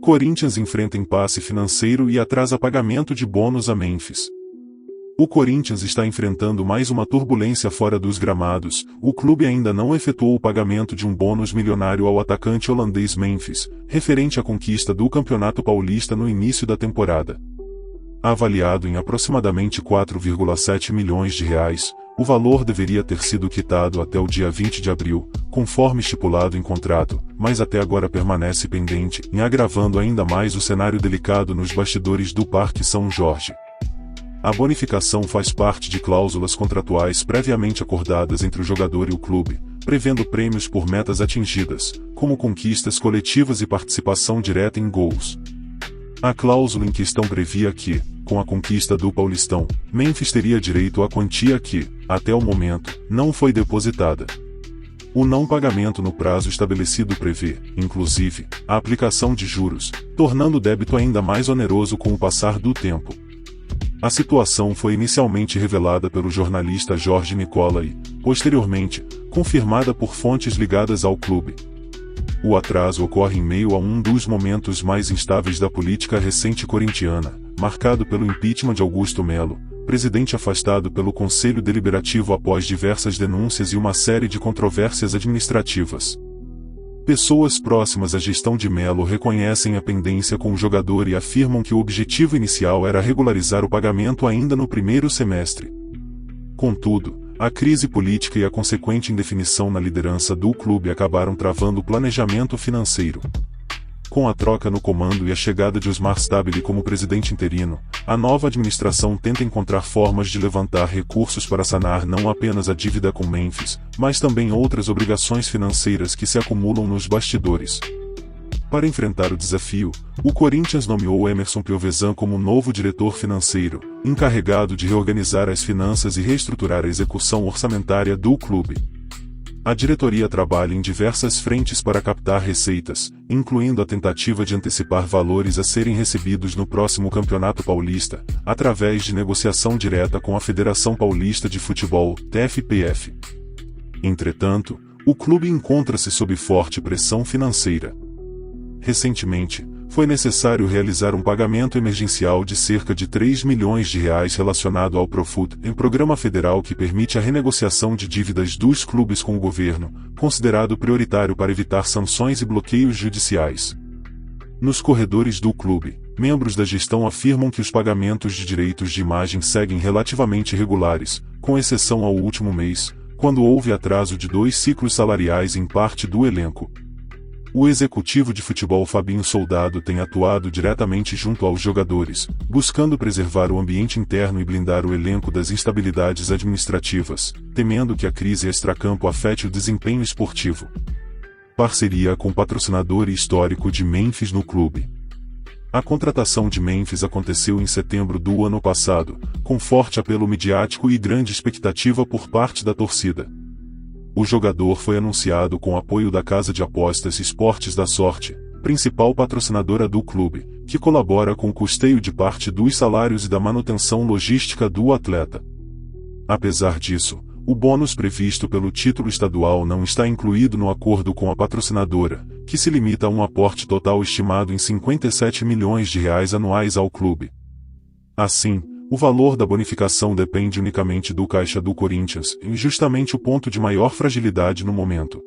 Corinthians enfrenta impasse financeiro e atrasa pagamento de bônus a Memphis. O Corinthians está enfrentando mais uma turbulência fora dos gramados. O clube ainda não efetuou o pagamento de um bônus milionário ao atacante holandês Memphis, referente à conquista do Campeonato Paulista no início da temporada. Avaliado em aproximadamente 4,7 milhões de reais, o valor deveria ter sido quitado até o dia 20 de abril, conforme estipulado em contrato, mas até agora permanece pendente, agravando ainda mais o cenário delicado nos bastidores do Parque São Jorge. A bonificação faz parte de cláusulas contratuais previamente acordadas entre o jogador e o clube, prevendo prêmios por metas atingidas, como conquistas coletivas e participação direta em gols. A cláusula em questão previa que, com a conquista do Paulistão, Memphis teria direito à quantia que, até o momento, não foi depositada. O não pagamento no prazo estabelecido prevê, inclusive, a aplicação de juros, tornando o débito ainda mais oneroso com o passar do tempo. A situação foi inicialmente revelada pelo jornalista Jorge Nicola e, posteriormente, confirmada por fontes ligadas ao clube. O atraso ocorre em meio a um dos momentos mais instáveis da política recente corintiana, marcado pelo impeachment de Augusto Melo, presidente afastado pelo Conselho Deliberativo após diversas denúncias e uma série de controvérsias administrativas. Pessoas próximas à gestão de Melo reconhecem a pendência com o jogador e afirmam que o objetivo inicial era regularizar o pagamento ainda no primeiro semestre. Contudo, a crise política e a consequente indefinição na liderança do clube acabaram travando o planejamento financeiro. Com a troca no comando e a chegada de Osmar Stabile como presidente interino, a nova administração tenta encontrar formas de levantar recursos para sanar não apenas a dívida com Memphis, mas também outras obrigações financeiras que se acumulam nos bastidores. Para enfrentar o desafio, o Corinthians nomeou Emerson Piovesan como novo diretor financeiro, encarregado de reorganizar as finanças e reestruturar a execução orçamentária do clube. A diretoria trabalha em diversas frentes para captar receitas, incluindo a tentativa de antecipar valores a serem recebidos no próximo Campeonato Paulista, através de negociação direta com a Federação Paulista de Futebol, TFPF. Entretanto, o clube encontra-se sob forte pressão financeira. Recentemente, foi necessário realizar um pagamento emergencial de cerca de 3 milhões de reais relacionado ao Profut, em programa federal que permite a renegociação de dívidas dos clubes com o governo, considerado prioritário para evitar sanções e bloqueios judiciais. Nos corredores do clube, membros da gestão afirmam que os pagamentos de direitos de imagem seguem relativamente regulares, com exceção ao último mês, quando houve atraso de 2 ciclos salariais em parte do elenco. O executivo de futebol Fabinho Soldado tem atuado diretamente junto aos jogadores, buscando preservar o ambiente interno e blindar o elenco das instabilidades administrativas, temendo que a crise extracampo afete o desempenho esportivo. Parceria com patrocinador histórico de Memphis no clube. A contratação de Memphis aconteceu em setembro do ano passado, com forte apelo midiático e grande expectativa por parte da torcida. O jogador foi anunciado com apoio da casa de apostas Esportes da Sorte, principal patrocinadora do clube, que colabora com o custeio de parte dos salários e da manutenção logística do atleta. Apesar disso, o bônus previsto pelo título estadual não está incluído no acordo com a patrocinadora, que se limita a um aporte total estimado em 57 milhões de reais anuais ao clube. Assim, o valor da bonificação depende unicamente do caixa do Corinthians, e justamente o ponto de maior fragilidade no momento.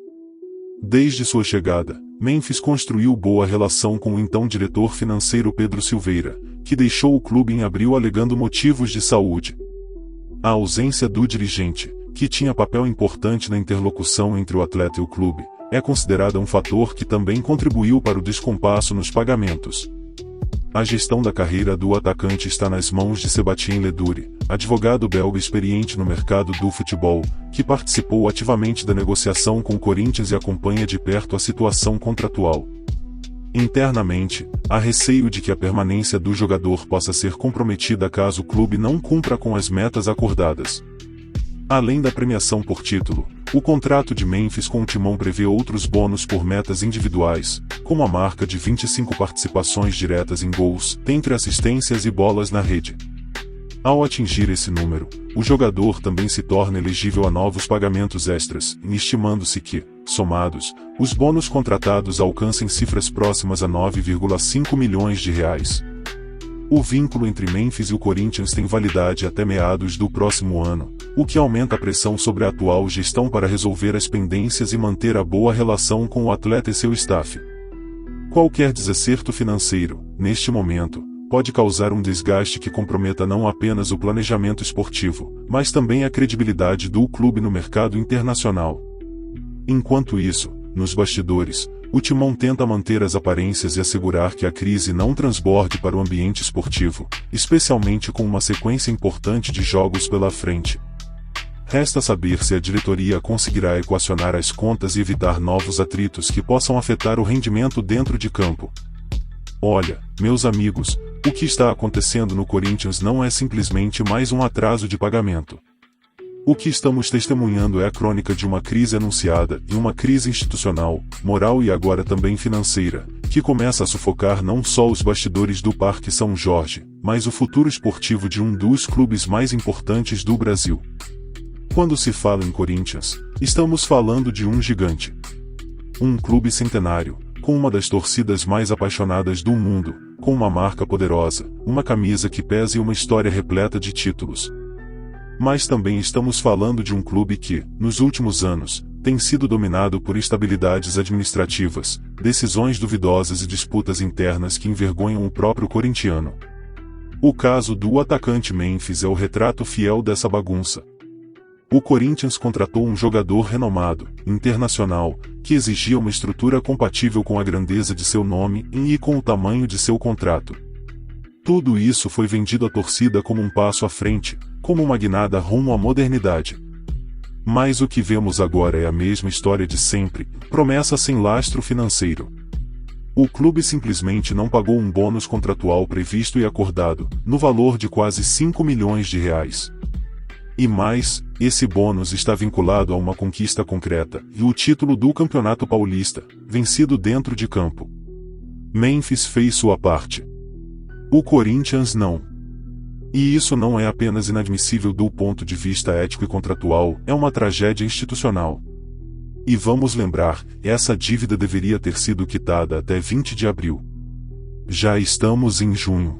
Desde sua chegada, Memphis construiu boa relação com o então diretor financeiro Pedro Silveira, que deixou o clube em abril alegando motivos de saúde. A ausência do dirigente, que tinha papel importante na interlocução entre o atleta e o clube, é considerada um fator que também contribuiu para o descompasso nos pagamentos. A gestão da carreira do atacante está nas mãos de Sébastien Ledouri, advogado belga experiente no mercado do futebol, que participou ativamente da negociação com o Corinthians e acompanha de perto a situação contratual. Internamente, há receio de que a permanência do jogador possa ser comprometida caso o clube não cumpra com as metas acordadas. Além da premiação por título, o contrato de Memphis com o Timão prevê outros bônus por metas individuais, como a marca de 25 participações diretas em gols, entre assistências e bolas na rede. Ao atingir esse número, o jogador também se torna elegível a novos pagamentos extras, estimando-se que, somados, os bônus contratados alcancem cifras próximas a 9,5 milhões de reais. O vínculo entre Memphis e o Corinthians tem validade até meados do próximo ano, o que aumenta a pressão sobre a atual gestão para resolver as pendências e manter a boa relação com o atleta e seu staff. Qualquer desacerto financeiro, neste momento, pode causar um desgaste que comprometa não apenas o planejamento esportivo, mas também a credibilidade do clube no mercado internacional. Enquanto isso, nos bastidores, o timão tenta manter as aparências e assegurar que a crise não transborde para o ambiente esportivo, especialmente com uma sequência importante de jogos pela frente. Resta saber se a diretoria conseguirá equacionar as contas e evitar novos atritos que possam afetar o rendimento dentro de campo. Olha, meus amigos, o que está acontecendo no Corinthians não é simplesmente mais um atraso de pagamento. O que estamos testemunhando é a crônica de uma crise anunciada e uma crise institucional, moral e agora também financeira, que começa a sufocar não só os bastidores do Parque São Jorge, mas o futuro esportivo de um dos clubes mais importantes do Brasil. Quando se fala em Corinthians, estamos falando de um gigante. Um clube centenário, com uma das torcidas mais apaixonadas do mundo, com uma marca poderosa, uma camisa que pesa e uma história repleta de títulos. Mas também estamos falando de um clube que, nos últimos anos, tem sido dominado por instabilidades administrativas, decisões duvidosas e disputas internas que envergonham o próprio corintiano. O caso do atacante Memphis é o retrato fiel dessa bagunça. O Corinthians contratou um jogador renomado, internacional, que exigia uma estrutura compatível com a grandeza de seu nome e com o tamanho de seu contrato. Tudo isso foi vendido à torcida como um passo à frente, como uma guinada rumo à modernidade. Mas o que vemos agora é a mesma história de sempre, promessa sem lastro financeiro. O clube simplesmente não pagou um bônus contratual previsto e acordado, no valor de quase 5 milhões de reais. E mais, esse bônus está vinculado a uma conquista concreta, e o título do Campeonato Paulista, vencido dentro de campo. Memphis fez sua parte. O Corinthians não. E isso não é apenas inadmissível do ponto de vista ético e contratual, é uma tragédia institucional. E vamos lembrar, essa dívida deveria ter sido quitada até 20 de abril. Já estamos em junho.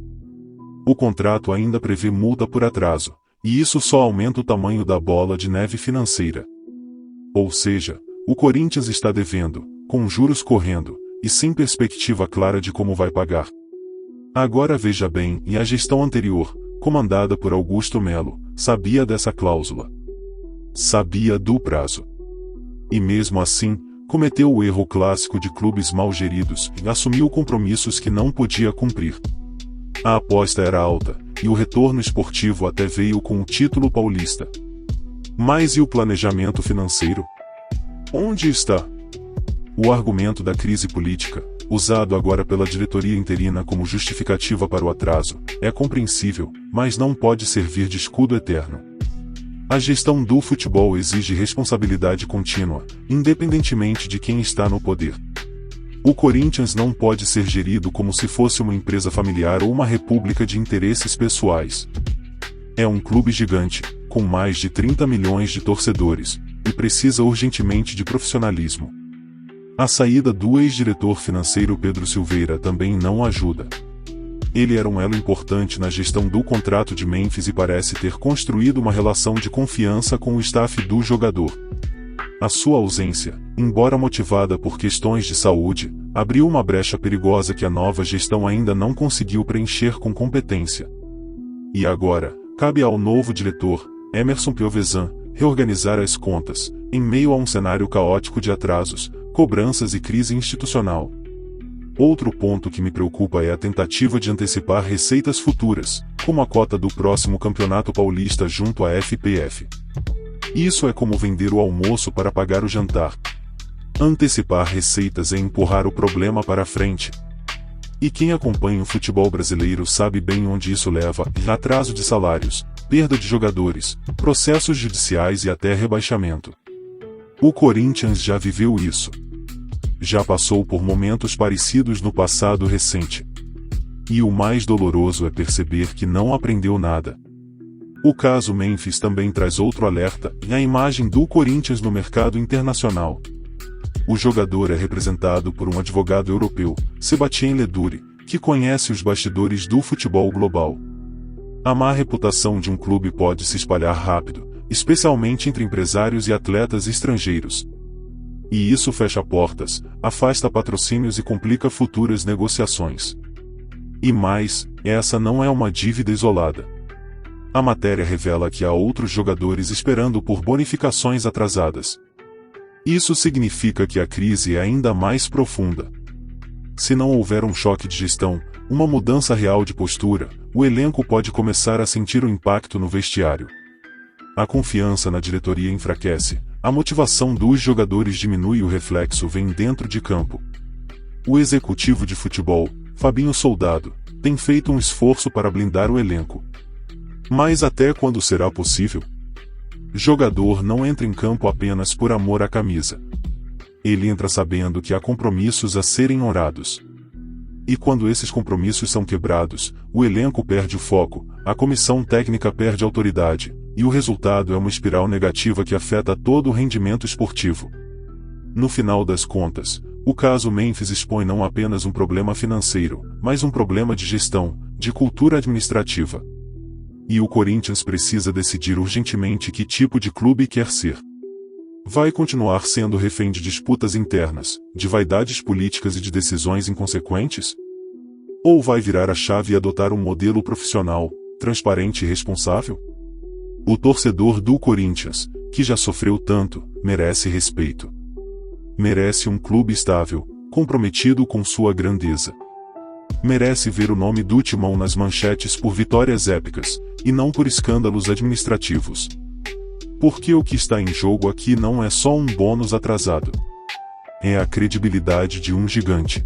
O contrato ainda prevê multa por atraso, e isso só aumenta o tamanho da bola de neve financeira. Ou seja, o Corinthians está devendo, com juros correndo, e sem perspectiva clara de como vai pagar. Agora veja bem, e a gestão anterior, comandada por Augusto Melo, sabia dessa cláusula. Sabia do prazo. E mesmo assim, cometeu o erro clássico de clubes mal geridos e assumiu compromissos que não podia cumprir. A aposta era alta, e o retorno esportivo até veio com o título paulista. Mas e o planejamento financeiro? Onde está? O argumento da crise política, usado agora pela diretoria interina como justificativa para o atraso, é compreensível, mas não pode servir de escudo eterno. A gestão do futebol exige responsabilidade contínua, independentemente de quem está no poder. O Corinthians não pode ser gerido como se fosse uma empresa familiar ou uma república de interesses pessoais. É um clube gigante, com mais de 30 milhões de torcedores, e precisa urgentemente de profissionalismo. A saída do ex-diretor financeiro Pedro Silveira também não ajuda. Ele era um elo importante na gestão do contrato de Memphis e parece ter construído uma relação de confiança com o staff do jogador. A sua ausência, embora motivada por questões de saúde, abriu uma brecha perigosa que a nova gestão ainda não conseguiu preencher com competência. E agora, cabe ao novo diretor, Emerson Piovesan, reorganizar as contas, em meio a um cenário caótico de atrasos, cobranças e crise institucional. Outro ponto que me preocupa é a tentativa de antecipar receitas futuras, como a cota do próximo Campeonato Paulista junto à FPF. Isso é como vender o almoço para pagar o jantar. Antecipar receitas é empurrar o problema para frente. E quem acompanha o futebol brasileiro sabe bem onde isso leva: atraso de salários, perda de jogadores, processos judiciais e até rebaixamento. O Corinthians já viveu isso. Já passou por momentos parecidos no passado recente. E o mais doloroso é perceber que não aprendeu nada. O caso Memphis também traz outro alerta: a imagem do Corinthians no mercado internacional. O jogador é representado por um advogado europeu, Sébastien Ledoux, que conhece os bastidores do futebol global. A má reputação de um clube pode se espalhar rápido, especialmente entre empresários e atletas estrangeiros. E isso fecha portas, afasta patrocínios e complica futuras negociações. E mais, essa não é uma dívida isolada. A matéria revela que há outros jogadores esperando por bonificações atrasadas. Isso significa que a crise é ainda mais profunda. Se não houver um choque de gestão, uma mudança real de postura, o elenco pode começar a sentir o impacto no vestiário. A confiança na diretoria enfraquece, a motivação dos jogadores diminui e o reflexo vem dentro de campo. O executivo de futebol, Fabinho Soldado, tem feito um esforço para blindar o elenco. Mas até quando será possível? Jogador não entra em campo apenas por amor à camisa. Ele entra sabendo que há compromissos a serem honrados. E quando esses compromissos são quebrados, o elenco perde o foco, a comissão técnica perde autoridade, e o resultado é uma espiral negativa que afeta todo o rendimento esportivo. No final das contas, o caso Memphis expõe não apenas um problema financeiro, mas um problema de gestão, de cultura administrativa. E o Corinthians precisa decidir urgentemente que tipo de clube quer ser. Vai continuar sendo refém de disputas internas, de vaidades políticas e de decisões inconsequentes? Ou vai virar a chave e adotar um modelo profissional, transparente e responsável? O torcedor do Corinthians, que já sofreu tanto, merece respeito. Merece um clube estável, comprometido com sua grandeza. Merece ver o nome do Timão nas manchetes por vitórias épicas, e não por escândalos administrativos. Porque o que está em jogo aqui não é só um bônus atrasado. É a credibilidade de um gigante.